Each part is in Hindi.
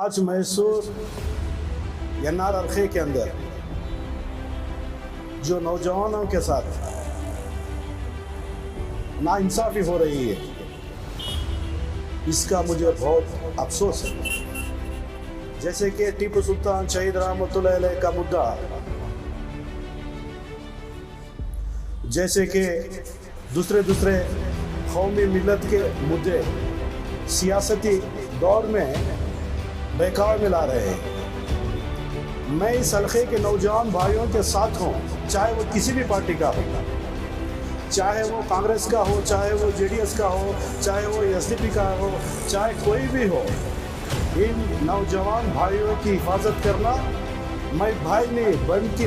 आज मैसूर एनआर हल्के के अंदर जो नौजवानों के साथ नाइंसाफ़ी हो रही है, इसका मुझे बहुत अफसोस है। जैसे कि टीपू सुल्तान शहीद रहमतुल्लाह अलैह का मुद्दा, जैसे कि दूसरे कौमी मिलत के मुद्दे सियासती दौर में बहकावे में ला रहे हैं। मैं इस हल्के के नौजवान भाइयों के साथ हूँ, चाहे वो किसी भी पार्टी का हो, चाहे वो कांग्रेस का हो, चाहे वो जेडीएस का हो, चाहे वो एसडीपी का हो, चाहे कोई भी हो। इन नौजवान भाइयों की हिफाजत करना, मैं भाई नहीं बल्कि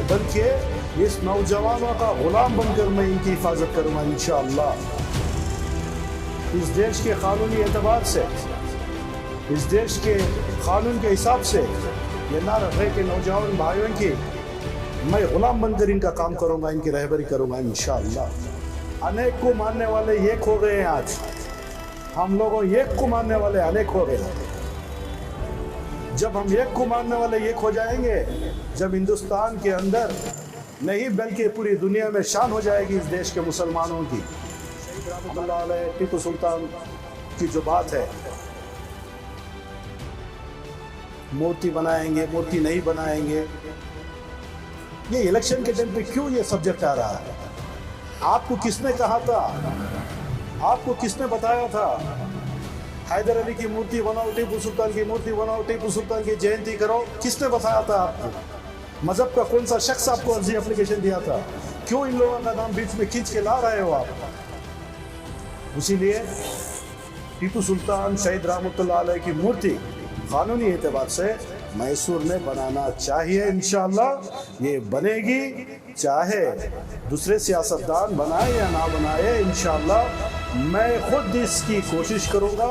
इस नौजवानों का गुलाम बनकर मैं इनकी हिफाजत करूँगा इंशाअल्लाह। इस देश के कानूनी एतबार से, इस देश के कानून के हिसाब से एनआर हल्के के नौजवान भाइयों की मैं गुलाम बनकर इनका काम करूँगा, इनकी रहबरी करूँगा इंशाअल्लाह। अनेक को मानने वाले एक हो गए हैं। आज हम लोगों एक को मानने वाले अनेक हो गए हैं। जब हम एक को मानने वाले एक हो जाएंगे, जब हिंदुस्तान के अंदर नहीं बल्कि पूरी दुनिया में शान हो जाएगी इस देश के मुसलमानों की। शहीद रहमतुल्लाह अलैह टीपू सुल्तान की जो बात है, मूर्ति बनाएंगे, मूर्ति नहीं बनाएंगे, ये इलेक्शन के टाइम पे क्यों ये सब्जेक्ट आ रहा है? आपको किसने कहा था? आपको किसने बताया था? हैदर अली की मूर्ति बनाओ, टीपू सुल्तान की मूर्ति बनाओ, टीपू सुल्तान की जयंती करो, किसने बताया था आपको? मजहब का कौन सा शख्स आपको अर्जी एप्लीकेशन दिया था? क्यों इन लोगों का नाम बीच में खींच के ला रहे हो आप? इसीलिए टीपू सुल्तान शहीद रहमतुल्लाह अलैह की मूर्ति कानूनी एतबार से मैसूर में बनाना चाहिए इंशाअल्लाह। ये बनेगी, चाहे दूसरे सियासतदान बनाए या ना बनाए, इंशाअल्लाह मैं खुद इसकी कोशिश करूँगा।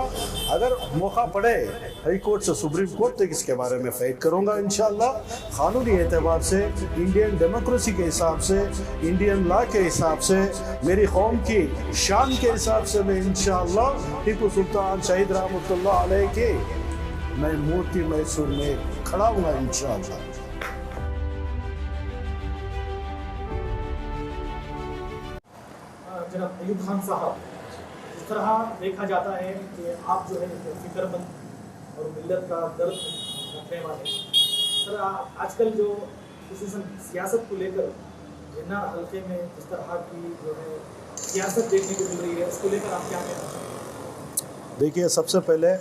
अगर मौका पड़े हाई कोर्ट से सुप्रीम कोर्ट तक इसके बारे में फाइट करूँगा इंशाअल्लाह। कानूनी एतबार से, इंडियन डेमोक्रेसी के हिसाब से, इंडियन लॉ के हिसाब से, मेरी कौम की शान के हिसाब से मैं इंशाअल्लाह टीपू सुल्तान शहीद रहमतुल्लाह अलैह के मैं मूर्ति मैसूर में खड़ा हुआ इंशाअल्लाह। जनाब अयूब खान साहब, इस तरह देखा जाता है कि आप जो है फिक्रमंद और मिल्लत का दर्द रखने वाले सर, आजकल जो खुसूसन सियासत को लेकर एनआर हल्के में जिस तरह की जो है सियासत देखने को मिल रही है, उसको लेकर आप क्या कहना चाहेंगे? देखिए, सबसे पहले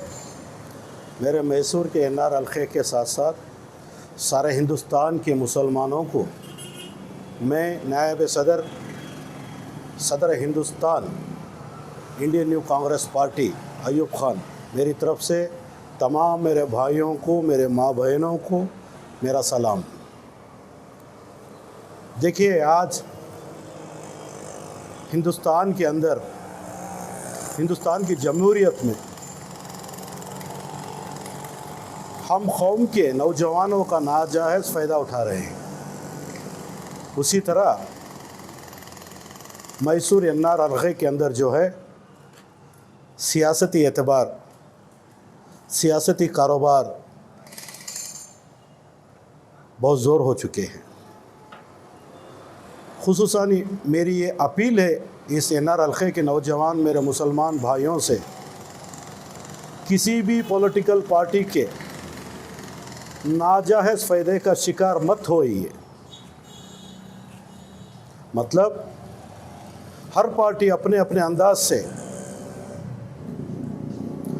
मेरे मैसूर के एनआर हल्के के साथ साथ सारे हिंदुस्तान के मुसलमानों को मैं नायब सदर Hindustan Indian new Congress party Ayub Khan, मेरी तरफ से तमाम मेरे भाइयों को, मेरे माँ बहनों को मेरा सलाम। देखिए, आज हिंदुस्तान के अंदर, हिंदुस्तान की जमहूरियत में हम कौम के नौजवानों का नाजायज़ फ़ायदा उठा रहे हैं। उसी तरह मैसूर एनआर हल्के के अंदर जो है सियासती एतबार, सियासती कारोबार बहुत ज़ोर हो चुके हैं। खुसूसन मेरी ये अपील है इस एनआर हल्के के नौजवान मेरे मुसलमान भाइयों से, किसी भी पॉलिटिकल पार्टी के नाजायज़ फ़ायदे का शिकार मत होइए। मतलब हर पार्टी अपने अपने अंदाज से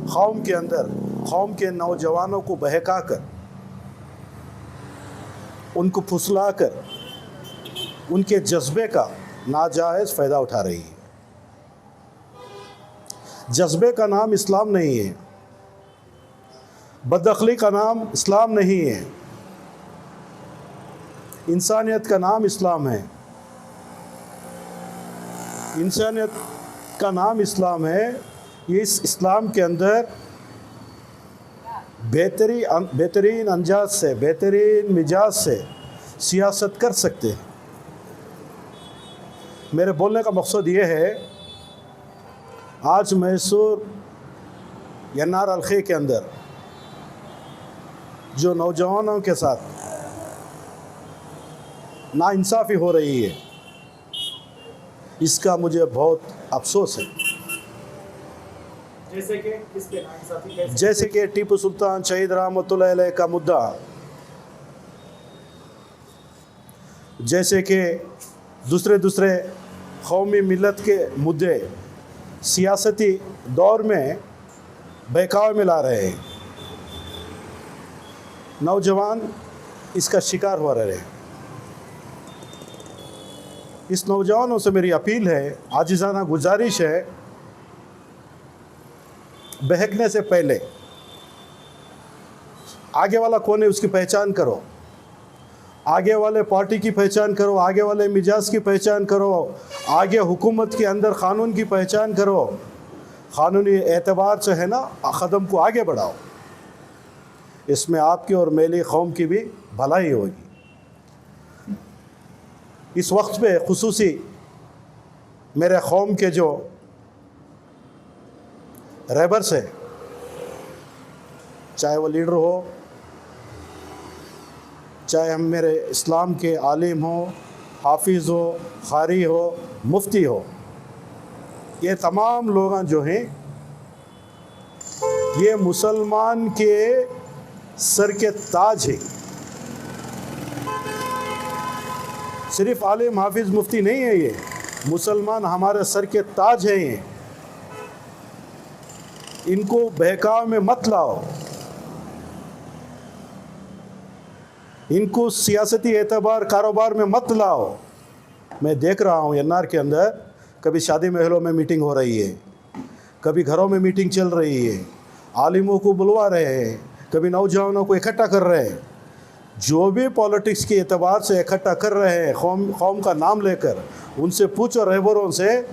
कौम के अंदर, कौम के नौजवानों को बहका कर, उनको फुसला कर, उनके जज्बे का नाजायज़ फ़ायदा उठा रही है। जज्बे का नाम इस्लाम नहीं है, बदअक्ली का नाम इस्लाम नहीं है, इंसानियत का नाम इस्लाम है। इंसानियत का नाम इस्लाम है। इस इस्लाम के अंदर बेहतरीन अंदाज से, बेहतरीन मिजाज से सियासत कर सकते हैं। मेरे बोलने का मकसद ये है, आज मैसूर एनआर हल्के के अंदर जो नौजवानों के साथ नाइंसाफ़ी हो रही है, इसका मुझे बहुत अफसोस है। जैसे कि किस पे नाइंसाफी कैसे? जैसे कि टीपू सुल्तान शहीद रहमतुल्लाह अलैह का मुद्दा, जैसे कि दूसरे कौमी मिलत के मुद्दे सियासती दौर में बहकावे में ला रहे हैं। नौजवान इसका शिकार हो रहे हैं। इस नौजवानों से मेरी अपील है, आजिज़ाना गुजारिश है, बहकने से पहले आगे वाला कौन है उसकी पहचान करो, आगे वाले पार्टी की पहचान करो, आगे वाले मिजाज की पहचान करो, आगे हुकूमत के अंदर क़ानून की पहचान करो, क़ानूनी एतबार से है ना कदम को आगे बढ़ाओ। इसमें आपकी और मेरी कौम की भी भलाई होगी। इस वक्त पे खुसूसी मेरे कौम के जो रहबर्स है, चाहे वो लीडर हो, चाहे हम मेरे इस्लाम के आलिम हो, हाफिज़ हो, कारी हो, मुफ्ती हो, ये तमाम लोग जो हैं ये मुसलमान के सर के ताज है। सिर्फ आलिम हाफिज़ मुफ्ती नहीं है, ये मुसलमान हमारे सर के ताज हैं। ये इनको बहकाव में मत लाओ, इनको सियासती एतबार कारोबार में मत लाओ। मैं देख रहा हूँ एनआर के अंदर कभी शादी महलों में मीटिंग हो रही है, कभी घरों में मीटिंग चल रही है, आलिमों को बुलवा रहे हैं, कभी नौजवानों को इकट्ठा कर रहे हैं। जो भी पॉलिटिक्स के एतबार से इकट्ठा कर रहे हैं कौम का नाम लेकर, उनसे पूछो रहबरों से,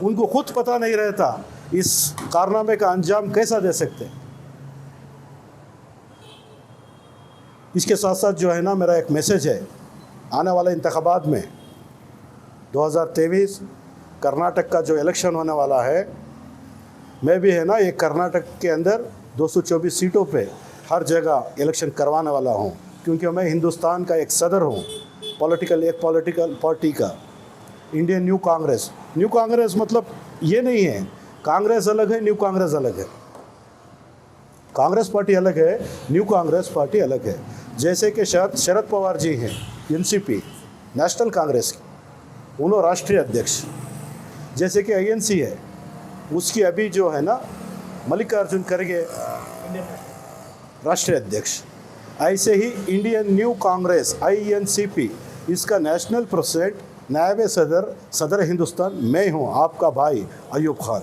उनको खुद पता नहीं रहता इस कारनामे का अंजाम कैसा दे सकते हैं। इसके साथ साथ जो है ना, मेरा एक मैसेज है, आने वाले इंतखाबात में 2023 कर्नाटक का जो इलेक्शन होने वाला है, मैं भी है ना एक कर्नाटक के अंदर 224 सीटों पे हर जगह इलेक्शन करवाने वाला हूँ, क्योंकि मैं हिंदुस्तान का एक सदर हूँ, एक पॉलिटिकल पार्टी का, Indian new Congress. New Congress मतलब ये नहीं है कांग्रेस अलग है, न्यू कांग्रेस अलग है। कांग्रेस पार्टी अलग है, न्यू कांग्रेस पार्टी अलग है। जैसे कि शरद पवार जी हैं एनसीपी नेशनल कांग्रेस की, उन्होंने राष्ट्रीय अध्यक्ष। जैसे कि आईएनसी है, उसकी अभी जो है ना मल्लिकार्जुन खड़गे राष्ट्रीय अध्यक्ष। ऐसे ही इंडियन न्यू कांग्रेस INCP, इसका नेशनल प्रेसिडेंट नायब सदर हिंदुस्तान मैं हूँ, आपका भाई अयूब खान।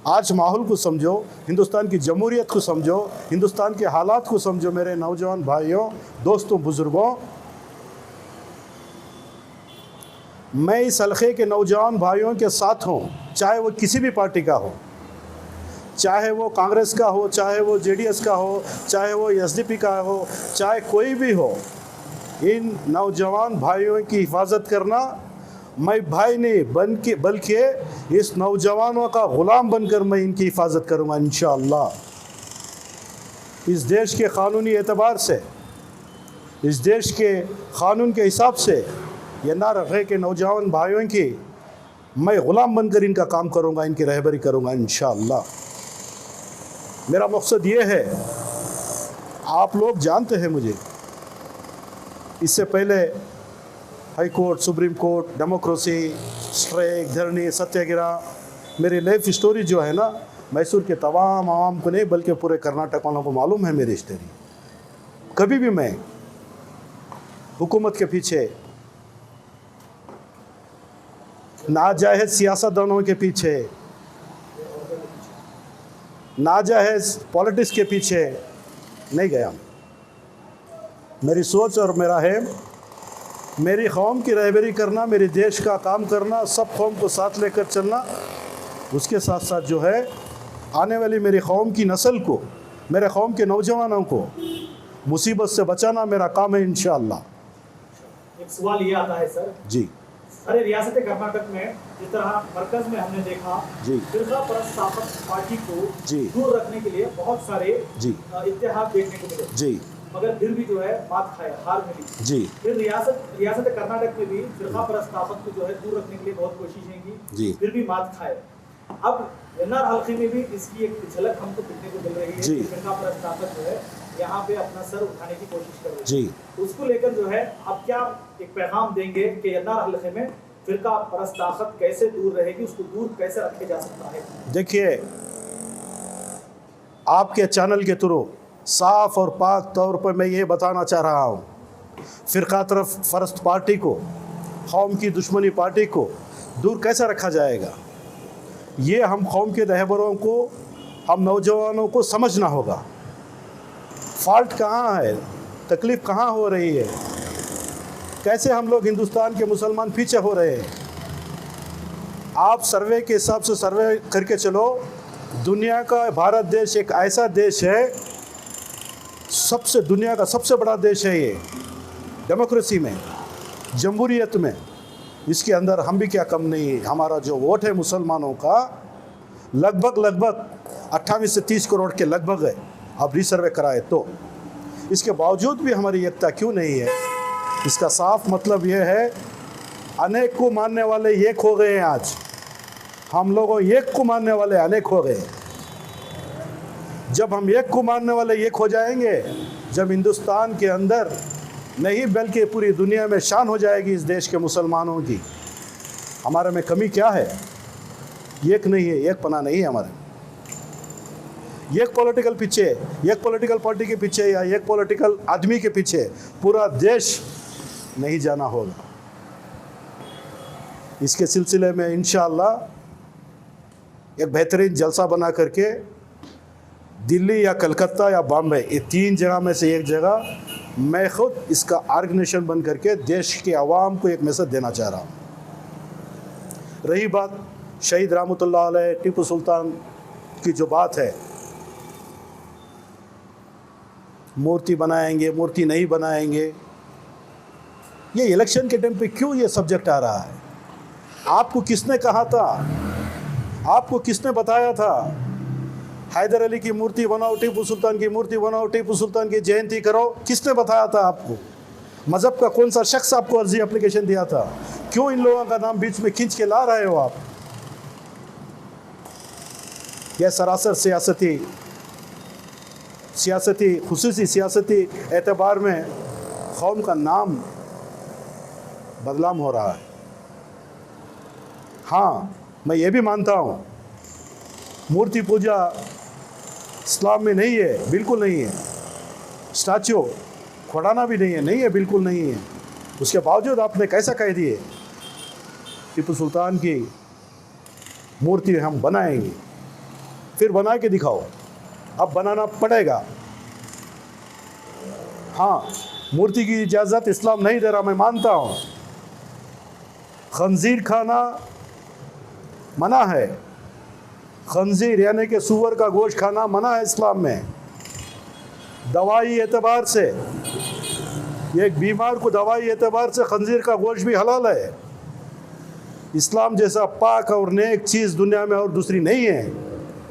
आज माहौल को समझो, हिंदुस्तान की जमहूरियत को समझो, हिंदुस्तान के हालात को समझो मेरे नौजवान भाइयों, दोस्तों, बुज़ुर्गों। मैं इस हल्के के नौजवान भाइयों के साथ हूँ, चाहे वो किसी भी पार्टी का हो, चाहे वो कांग्रेस का हो, चाहे वो JDS का हो, चाहे वो SDP का हो, चाहे कोई भी हो। इन नौजवान भाइयों की हिफाजत करना, मैं भाई नहीं बल्कि इस नौजवानों का ग़ुलाम बनकर मैं इनकी हिफाजत करूँगा इंशाअल्लाह। इस देश के क़ानूनी एतबार से, इस देश के क़ानून के हिसाब से ये ना रखे के नौजवान भाइयों की मैं ग़ुलाम बनकर इनका काम करूँगा, इनकी रहबरी करूँगा इंशाअल्लाह। मेरा मकसद ये है, आप लोग जानते हैं मुझे, इससे पहले high court, supreme court, democracy, strike, धरनी, सत्याग्रह, मेरी लाइफ स्टोरी जो है ना, मैसूर के तमाम आवाम को नहीं बल्कि पूरे कर्नाटक वालों को मालूम है मेरी स्टोरी। कभी भी मैं हुकूमत के पीछे, नाजायज़ सियासतदानों के पीछे, नाजायज़ पॉलिटिक्स के पीछे नहीं गया। मेरी सोच और मेरा है, मेरी कौम की रहबरी करना, मेरे देश का काम करना, सब कौम को साथ लेकर चलना। उसके साथ साथ जो है आने वाली मेरी कौम की नस्ल को, मेरे कौम के नौजवानों को मुसीबत से बचाना मेरा काम है इंशाअल्लाह। एक सवाल ये आता है सर जी, सारे रियासत कर्नाटक में जिस तरह मरकज में हमने देखा जी। फिरका परस्तापक पार्टी को जी। दूर रखने के लिए बहुत सारे जी। इत्तेहाद देखने को मिले, जी मगर फिर भी जो है मात खाए, हार मिली। जी फिर रियासत कर्नाटक में भी फिरका परस्तापक को जो है दूर रखने के लिए बहुत कोशिशें की, जी। फिर भी मात खाए। अब एनआर हल्के में भी इसकी एक झलक हमको देखने को मिल रही है जी। कि फिरका परस्तापक जो है यहाँ पे अपना सर उठाने की कोशिश कर रही है। जी। उसको लेकर जो है आप क्या एक पैगाम देंगे कि एनआर हल्के में फिरका परस्तापक कैसे दूर रहेगी, उसको दूर कैसे रखे जा सकता है? देखिए, आपके चैनल के थ्रू साफ और पाक तौर पर मैं ये बताना चाह रहा हूँ, फ़िरका परस्त पार्टी को, कौम की दुश्मनी पार्टी को दूर कैसे रखा जाएगा, ये हम कौम के रहबरों को, हम नौजवानों को समझना होगा। फॉल्ट कहाँ है, तकलीफ़ कहाँ हो रही है, कैसे हम लोग हिंदुस्तान के मुसलमान पीछे हो रहे हैं। आप सर्वे के हिसाब से सर्वे करके चलो, दुनिया का भारत देश एक ऐसा देश है, दुनिया का सबसे बड़ा देश है ये, डेमोक्रेसी में, जमहूरियत में। इसके अंदर हम भी क्या कम नहीं है। हमारा जो वोट है मुसलमानों का लगभग 28 से 30 करोड़ के लगभग है, अब रीसर्वे कराए तो। इसके बावजूद भी हमारी एकता क्यों नहीं है? इसका साफ मतलब यह है, अनेक को मानने वाले एक हो गए हैं। आज हम लोगों एक को मानने वाले अनेक हो गए। जब हम एक को मानने वाले एक हो जाएंगे, जब हिंदुस्तान के अंदर नहीं बल्कि पूरी दुनिया में शान हो जाएगी इस देश के मुसलमानों की। हमारे में कमी क्या है? एक नहीं है, एक पना नहीं है हमारे। एक पॉलिटिकल पीछे, एक पॉलिटिकल पार्टी के पीछे या एक पॉलिटिकल आदमी के पीछे पूरा देश नहीं जाना होगा। इसके सिलसिले में इंशाअल्लाह एक बेहतरीन जलसा बना करके दिल्ली या कलकत्ता या बॉम्बे, ये 3 जगह में से एक जगह मैं खुद इसका ऑर्गेनाइजेशन बन करके देश के आवाम को एक मैसेज देना चाह रहा हूँ। रही बात शहीद रहमतुल्लाह अलैह टीपू सुल्तान की जो बात है, मूर्ति बनाएंगे, मूर्ति नहीं बनाएंगे, ये इलेक्शन के टाइम पे क्यों ये सब्जेक्ट आ रहा है? आपको किसने कहा था, आपको किसने बताया था हैदर अली की मूर्ति बनाओ, टीपू सुल्तान की मूर्ति बनाओ, टीपू सुल्तान की जयंती करो? किसने बताया था आपको? मज़हब का कौन सा शख्स आपको अर्जी एप्लीकेशन दिया था? क्यों इन लोगों का नाम बीच में खींच के ला रहे हो आप? यह सरासर खुसूसी सियासती एतबार में कौम का नाम बदनाम हो रहा है। हाँ, मैं ये भी मानता हूँ मूर्ति पूजा इस्लाम में नहीं है, बिल्कुल नहीं है। स्टैच्यू खोड़ाना भी नहीं है, बिल्कुल नहीं है। उसके बावजूद आपने कैसा कह दिए टीपू सुल्तान की मूर्ति हम बनाएंगे? फिर बना के दिखाओ, अब बनाना पड़ेगा। हाँ, मूर्ति की इजाज़त इस्लाम नहीं दे रहा, मैं मानता हूँ। खंजीर खाना मना है, खंजीर यानी कि सूअर का गोश्त खाना मना है इस्लाम में। दवाई एतबार से, एक बीमार को दवाई एतबार से खंजीर का गोश्त भी हलाल है। इस्लाम जैसा पाक और नेक चीज़ दुनिया में और दूसरी नहीं है।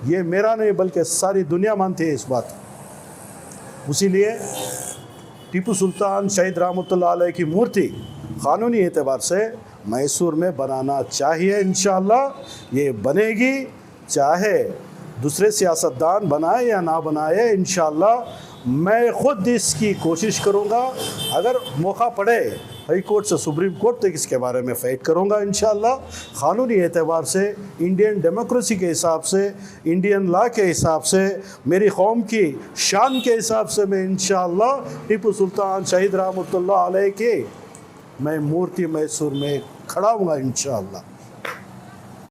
ये मेरा नहीं बल्कि सारी दुनिया मानती है इस बात। इसीलिए टीपू सुल्तान शहीद रहमतुल्लाह अलैह की मूर्ति क़ानूनी एतबार से मैसूर में बनाना चाहिए। इंशाअल्लाह ये बनेगी, चाहे दूसरे सियासतदान बनाए या ना बनाए। इंशाअल्लाह मैं खुद इसकी कोशिश करूँगा। अगर मौका पड़े हाई कोर्ट से सुप्रीम कोर्ट तक इसके बारे में फ़ाइट करूँगा इंशाअल्लाह। क़ानूनी एतबार से, इंडियन डेमोक्रेसी के हिसाब से, इंडियन लॉ के हिसाब से, मेरी कौम की शान के हिसाब से मैं इंशाअल्लाह टीपू सुल्तान शहीद रहमतुल्लाह अलैह की मैं मूर्ति मैसूर में खड़ा हूँगा इंशाअल्लाह।